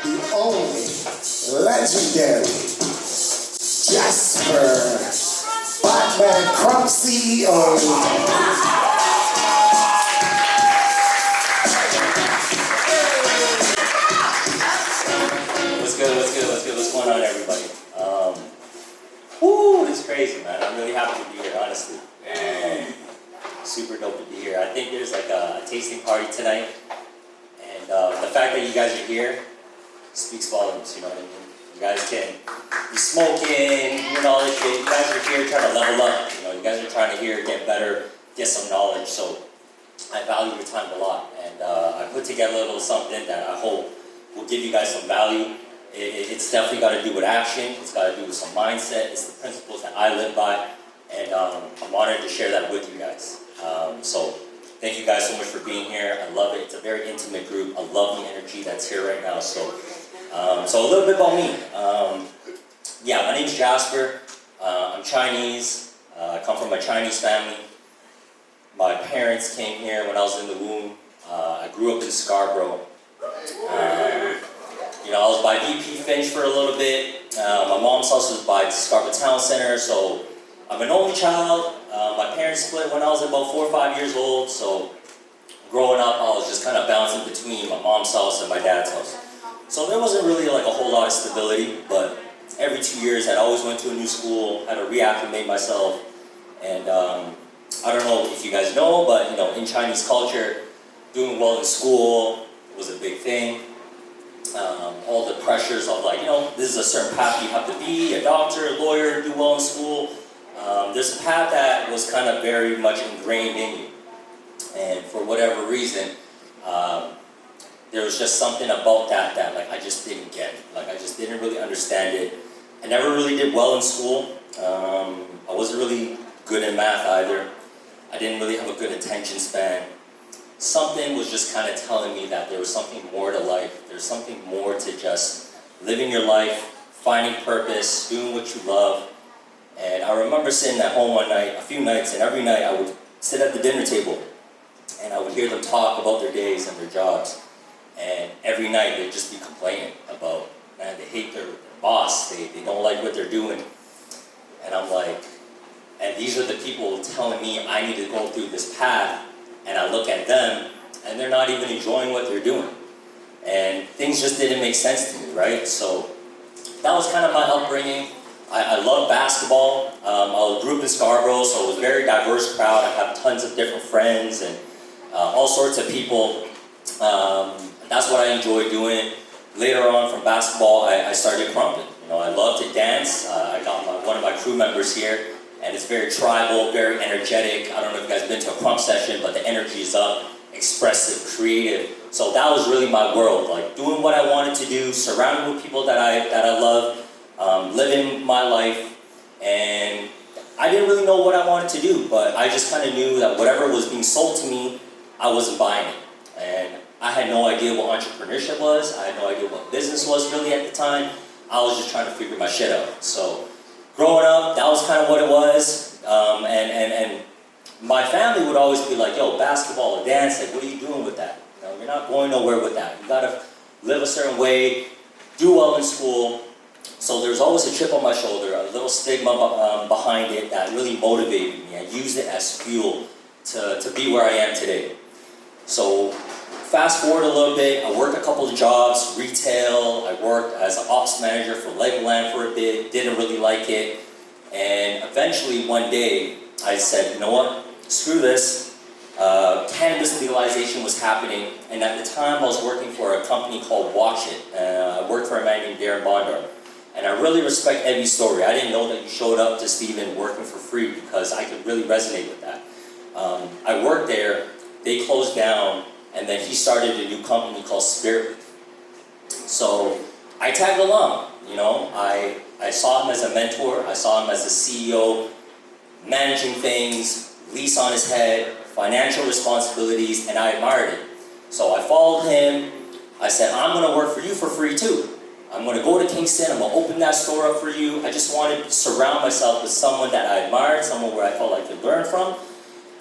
the only legendary Jasper Batman Crump CEO. What's going on, everybody? This is crazy, man. I'm really happy to be here, honestly. Super dope to be here. I think there's like a tasting party tonight, and the fact that you guys are here speaks volumes, you know what I mean? You guys can be smoking, doing all this shit. You guys are here trying to level up, you know? You guys are trying to get better, get some knowledge, so I value your time a lot. And I put together a little something that I hope will give you guys some value. It's definitely got to do with action. It's got to do with some mindset. It's the principles that I live by, and I'm honored to share that with you guys. So thank you guys so much for being here. I love it. It's a very intimate group. I love the energy that's here right now. So a little bit about me. Yeah, my name's Jasper. I'm Chinese. I come from a Chinese family. My parents came here when I was in the womb. I grew up in Scarborough. You know, I was by VP Finch for a little bit. My mom's house was by Scarborough Town Center, so I'm an only child. My parents split when I was about 4 or 5 years old, so growing up I was just kind of bouncing between my mom's house and my dad's house. So there wasn't really like a whole lot of stability, but every 2 years I always went to a new school, had to reacclimate myself, and I don't know if you guys know, but you know, in Chinese culture, doing well in school was a big thing. All the pressures of like, you know, this is a certain path you have to be, a doctor, a lawyer, do well in school. There's a path that was kind of very much ingrained in you. And for whatever reason, there was just something about that like I just didn't get. Like I just didn't really understand it. I never really did well in school. I wasn't really good in math either. I didn't really have a good attention span. Something was just kind of telling me that there was something more to life. There's something more to just living your life, finding purpose, doing what you love. And I remember sitting at home one night, a few nights, and every night I would sit at the dinner table and I would hear them talk about their days and their jobs. And every night they'd just be complaining about, man, they hate their boss, they don't like what they're doing. And I'm like, and these are the people telling me I need to go through this path. And I look at them, and they're not even enjoying what they're doing. And things just didn't make sense to me, right? So that was kind of my upbringing. I love basketball. I grew up in Scarborough, so it was a very diverse crowd. I have tons of different friends and all sorts of people. That's what I enjoyed doing. Later on from basketball, I started crumping. You know, I love to dance. I got one of my crew members here. And it's very tribal, very energetic. I don't know if you guys have been to a crump session, but the energy is up, expressive, creative. So that was really my world, like doing what I wanted to do, surrounded with people that I love, living my life. And I didn't really know what I wanted to do, but I just kind of knew that whatever was being sold to me, I wasn't buying it. And I had no idea what entrepreneurship was. I had no idea what business was really at the time. I was just trying to figure my shit out. So growing up, that was kind of what it was, and my family would always be like, yo, basketball or dance, like, what are you doing with that? You know, you're not going nowhere with that. You gotta live a certain way, do well in school. So there's always a chip on my shoulder, a little stigma behind it that really motivated me. I used it as fuel to be where I am today. So fast forward a little bit, I worked a couple of jobs, retail, I worked as an ops manager for Legoland for a bit, didn't really like it, and eventually one day I said, you know what, screw this. Cannabis legalization was happening, and at the time I was working for a company called Watch It. I worked for a man named Darren Bondar, and I really respect Evie's story. I didn't know that you showed up to Steven working for free because I could really resonate with that. I worked there, they closed down, and then he started a new company called Spiritleaf. So I tagged along, you know. I saw him as a mentor. I saw him as a CEO, managing things, lease on his head, financial responsibilities, and I admired it. So I followed him. I said, I'm going to work for you for free too. I'm going to go to Kingston. I'm going to open that store up for you. I just wanted to surround myself with someone that I admired, someone where I felt like I could learn from.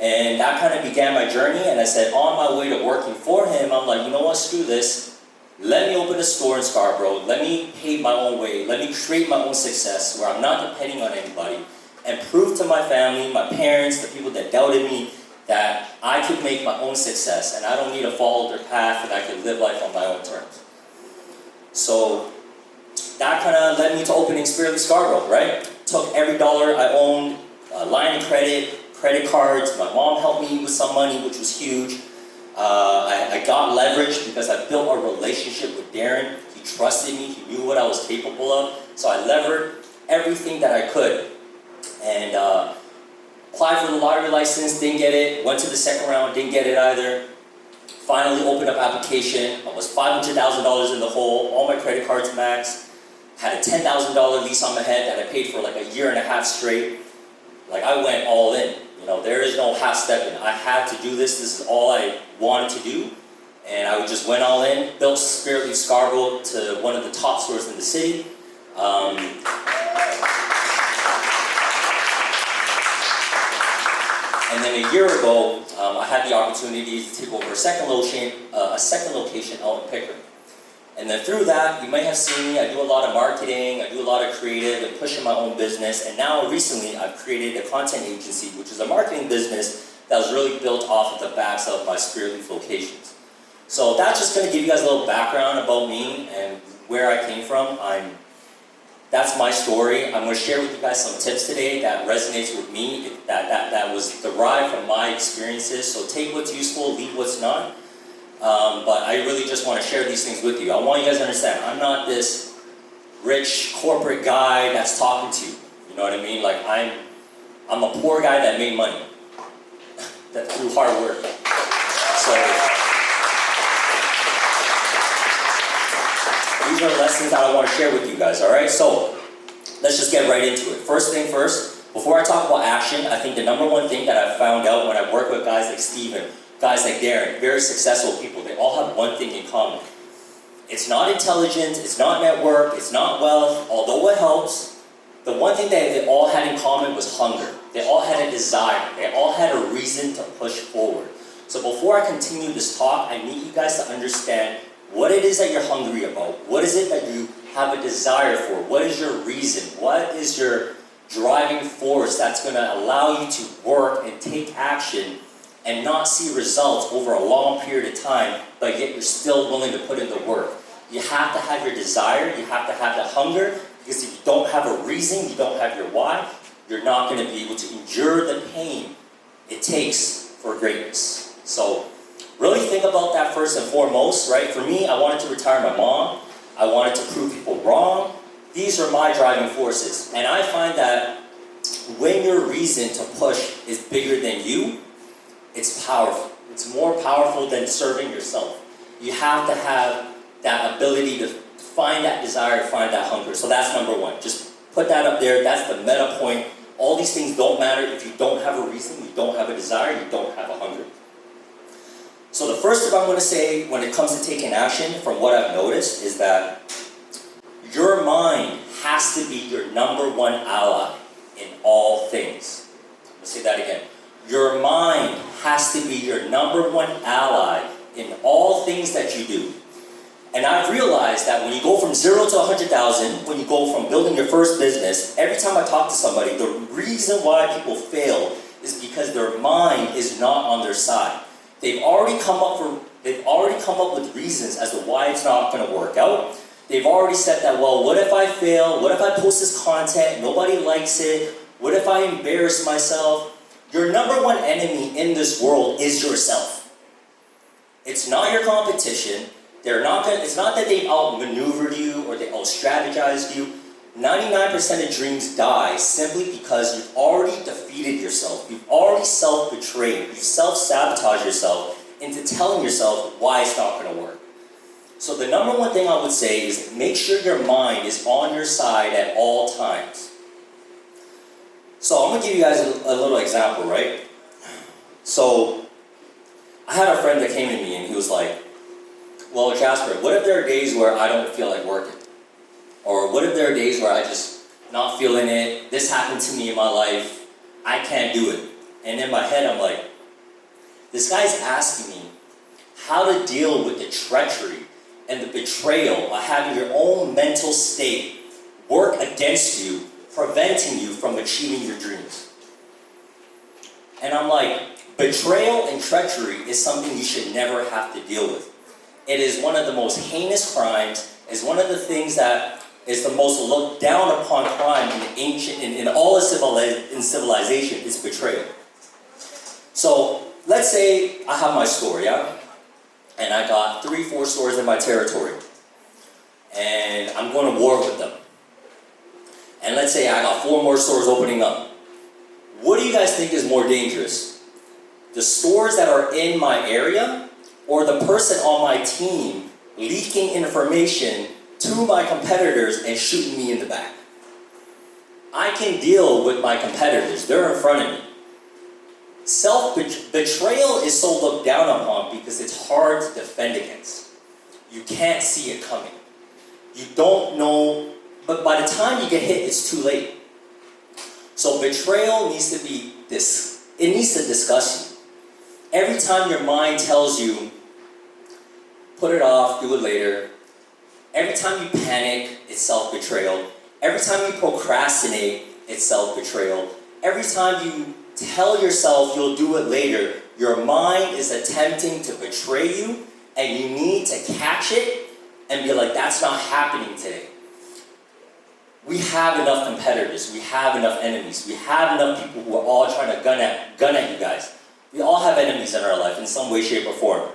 And that kind of began my journey. And I said, on my way to working for him, I'm like, you know what, screw this. let me open a store in Scarborough, let me pave my own way, let me create my own success where I'm not depending on anybody, and prove to my family, my parents, the people that doubted me, that I could make my own success and I don't need to follow their path and I can live life on my own terms. So that kind of led me to opening Spiritleaf Scarborough, right? Took every dollar I owned, line of credit cards. My mom helped me with some money, which was huge. I got leverage because I built a relationship with Darren. He trusted me, he knew what I was capable of. So I levered everything that I could. And applied for the lottery license, didn't get it. Went to the second round, didn't get it either. Finally opened up application. I was $500,000 in the hole, all my credit cards maxed. Had a $10,000 lease on my head that I paid for like a year and a half straight. Like I went all in. You know, there is no half stepping. I had to do this. This is all I wanted to do. And I just went all in, built Spiritleaf Scarborough to one of the top stores in the city. And then a year ago, I had the opportunity to take over a second location out in Pickering. And then through that, you might have seen me, I do a lot of marketing, I do a lot of creative and pushing my own business. And now recently, I've created a content agency, which is a marketing business that was really built off of the backs of my Spiritleaf locations. So that's just gonna give you guys a little background about me and where I came from. That's my story. I'm going to share with you guys some tips today that resonates with me, that was derived from my experiences. So take what's useful, leave what's not. But I really just want to share these things with you. I want you guys to understand, I'm not this rich corporate guy that's talking to you. You know what I mean? Like I'm a poor guy that made money that through hard work. So these are lessons that I want to share with you guys, all right? So let's just get right into it. First thing first, before I talk about action, I think the number one thing that I've found out when I work with guys like Steven, guys like Darren, very successful people, they all have one thing in common. It's not intelligence, it's not network, it's not wealth, although it helps. The one thing that they all had in common was hunger. They all had a desire. They all had a reason to push forward. So before I continue this talk, I need you guys to understand what it is that you're hungry about. What is it that you have a desire for? What is your reason? What is your driving force that's going to allow you to work and take action and not see results over a long period of time, but yet you're still willing to put in the work? You have to have your desire. You have to have the hunger, because if you don't have a reason, you don't have your why, you're not going to be able to endure the pain it takes for greatness. So really think about that first and foremost, right? For me, I wanted to retire my mom. I wanted to prove people wrong. These are my driving forces. And I find that when your reason to push is bigger than you, it's powerful. It's more powerful than serving yourself. You have to have that ability to find that desire, find that hunger. So that's number one. Just put that up there. That's the meta point. All these things don't matter if you don't have a reason, you don't have a desire, you don't have a hunger. So the first tip I'm going to say when it comes to taking action, from what I've noticed, is that your mind has to be your number one ally in all things. Let's say that again. Your mind has to be your number one ally in all things that you do. And I've realized that when you go from 0 to 100,000, when you go from building your first business, every time I talk to somebody, the reason why people fail is because their mind is not on their side. They've already come up with reasons as to why it's not going to work out. They've already said that, well, what if I fail? What if I post this content? Nobody likes it. What if I embarrass myself? Your number one enemy in this world is yourself. It's not your competition. It's not that they've outmaneuvered you or they out-strategized you. 99% of dreams die simply because you've already defeated yourself. You've already self-betrayed. You've self-sabotaged yourself into telling yourself why it's not going to work. So the number one thing I would say is make sure your mind is on your side at all times. So I'm going to give you guys a little example, right? So I had a friend that came to me and he was like, well, Jasper, what if there are days where I don't feel like working? Or what if there are days where I just not feeling it, this happened to me in my life, I can't do it. And in my head I'm like, this guy's asking me how to deal with the treachery and the betrayal of having your own mental state work against you, preventing you from achieving your dreams. And I'm like, betrayal and treachery is something you should never have to deal with. It is one of the most heinous crimes, is one of the things that is the most looked down upon crime in all of civilization is betrayal. So let's say I have my store, yeah? And I got 3-4 stores in my territory. And I'm going to war with them. And let's say I got 4 more stores opening up. What do you guys think is more dangerous? The stores that are in my area, or the person on my team leaking information to my competitors and shooting me in the back? I can deal with my competitors. They're in front of me. Self-betrayal is so looked down upon because it's hard to defend against. You can't see it coming. You don't know, but by the time you get hit, it's too late. So betrayal needs to be it needs to disgust you. Every time your mind tells you, put it off, do it later. Every time you panic, it's self-betrayal. Every time you procrastinate, it's self-betrayal. Every time you tell yourself you'll do it later, your mind is attempting to betray you, and you need to catch it and be like, that's not happening today. We have enough competitors, we have enough enemies, we have enough people who are all trying to gun at you guys. We all have enemies in our life in some way, shape, or form.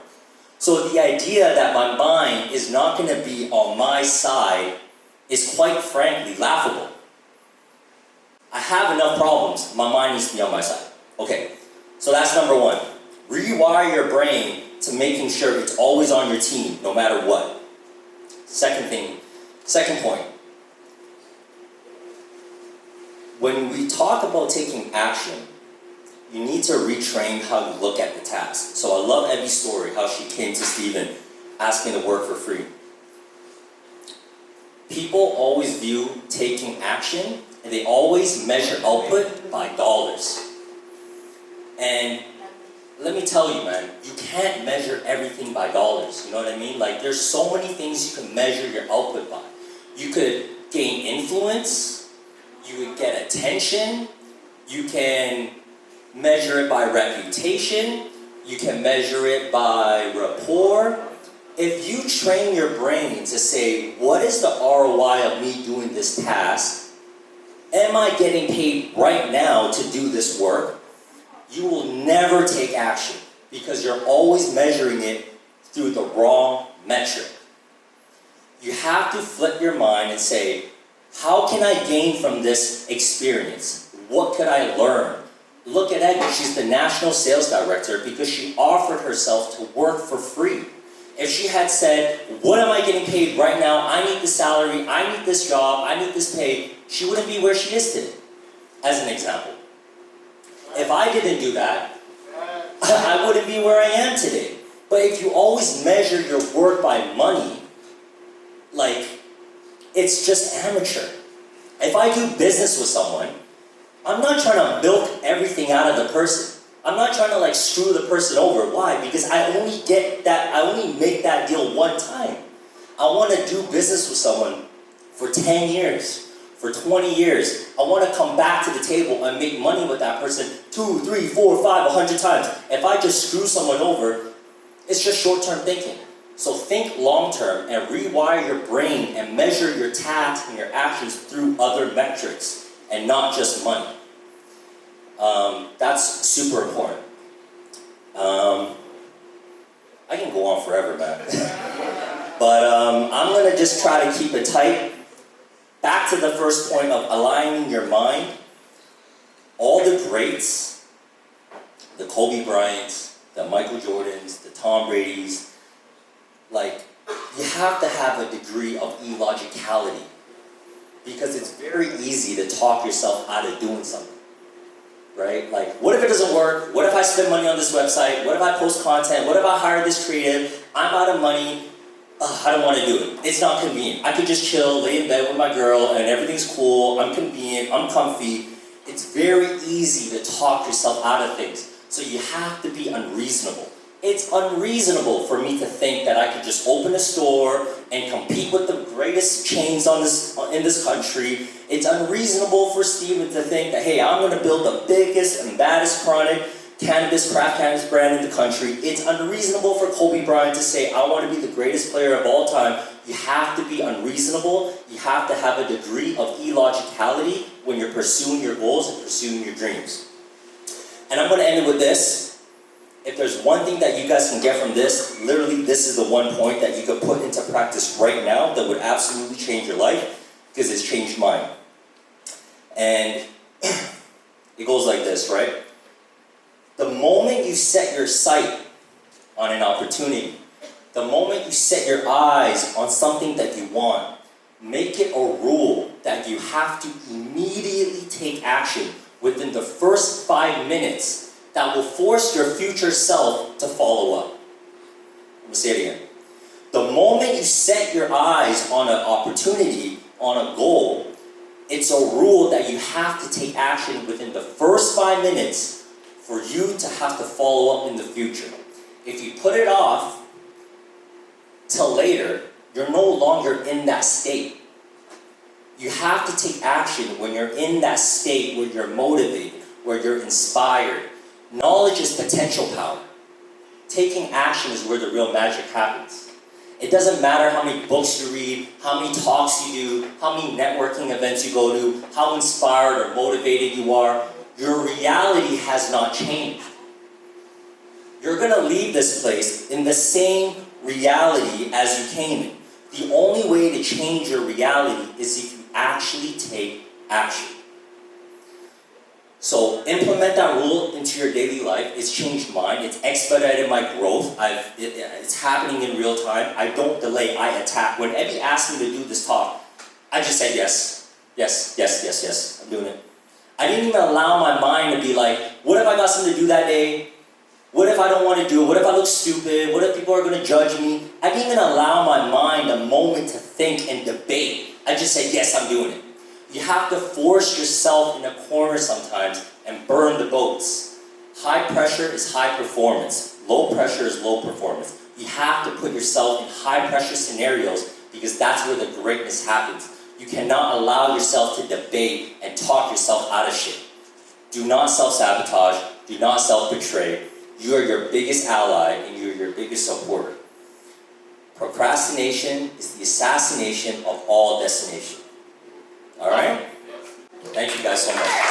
So the idea that my mind is not going to be on my side is quite frankly laughable. I have enough problems, my mind needs to be on my side. Okay, so that's number 1. Rewire your brain to making sure it's always on your team, no matter what. Second point. When we talk about taking action, you need to retrain how you look at the task. So I love Evie's story, how she came to Stephen asking to work for free. People always view taking action, and they always measure output by dollars. And let me tell you, man, you can't measure everything by dollars. You know what I mean? Like, there's so many things you can measure your output by. You could gain influence, you would get attention, you can measure it by reputation, you can measure it by rapport. If you train your brain to say, what is the ROI of me doing this task? Am I getting paid right now to do this work? You will never take action because you're always measuring it through the wrong metric. You have to flip your mind and say, how can I gain from this experience? What could I learn? Look at Edna, she's the national sales director because she offered herself to work for free. If she had said, what am I getting paid right now? I need the salary, I need this job, I need this pay, she wouldn't be where she is today, as an example. If I didn't do that, I wouldn't be where I am today. But if you always measure your work by money, like, it's just amateur. If I do business with someone, I'm not trying to milk everything out of the person. I'm not trying to screw the person over. Why? Because I only make that deal one time. I want to do business with someone for 10 years, for 20 years. I want to come back to the table and make money with that person 2, 3, 4, 5, 100 times. If I just screw someone over, it's just short-term thinking. So think long-term and rewire your brain and measure your tasks and your actions through other metrics and not just money. That's super important. I can go on forever, man. But I'm going to just try to keep it tight. Back to the first point of aligning your mind. All the greats, the Kobe Bryants, the Michael Jordans, the Tom Bradys, you have to have a degree of illogicality. Because it's very easy to talk yourself out of doing something. Right? What if it doesn't work? What if I spend money on this website? What if I post content? What if I hire this creative? I'm out of money. I don't want to do it. It's not convenient. I could just chill, lay in bed with my girl, and everything's cool. I'm convenient. I'm comfy. It's very easy to talk yourself out of things. So you have to be unreasonable. It's unreasonable for me to think that I could just open a store and compete with the greatest chains in this country. It's unreasonable for Steven to think that, hey, I'm going to build the biggest and baddest chronic craft cannabis brand in the country. It's unreasonable for Kobe Bryant to say, I want to be the greatest player of all time. You have to be unreasonable. You have to have a degree of illogicality when you're pursuing your goals and pursuing your dreams. And I'm going to end it with this. If there's one thing that you guys can get from this, literally this is the one point that you could put into practice right now that would absolutely change your life, because it's changed mine. And it goes like this, right? The moment you set your sight on an opportunity, the moment you set your eyes on something that you want, make it a rule that you have to immediately take action within the first 5 minutes that will force your future self to follow up. I'm going to say it again. The moment you set your eyes on an opportunity, on a goal, it's a rule that you have to take action within the first 5 minutes for you to have to follow up in the future. If you put it off till later, you're no longer in that state. You have to take action when you're in that state where you're motivated, where you're inspired. Knowledge is potential power. Taking action is where the real magic happens. It doesn't matter how many books you read, how many talks you do, how many networking events you go to, how inspired or motivated you are. Your reality has not changed. You're going to leave this place in the same reality as you came in. The only way to change your reality is if you actually take action. So implement that rule into your daily life. It's changed mine. It's expedited my growth. It's happening in real time. I don't delay. I attack. When Ebby asked me to do this talk, I just said yes. Yes, yes, yes, yes. I'm doing it. I didn't even allow my mind to be like, what if I got something to do that day? What if I don't want to do it? What if I look stupid? What if people are going to judge me? I didn't even allow my mind a moment to think and debate. I just said, yes, I'm doing it. You have to force yourself in a corner sometimes and burn the boats. High pressure is high performance. Low pressure is low performance. You have to put yourself in high pressure scenarios because that's where the greatness happens. You cannot allow yourself to debate and talk yourself out of shit. Do not self-sabotage. Do not self-betray. You are your biggest ally and you are your biggest supporter. Procrastination is the assassination of all destination. Alright? Thank you guys so much.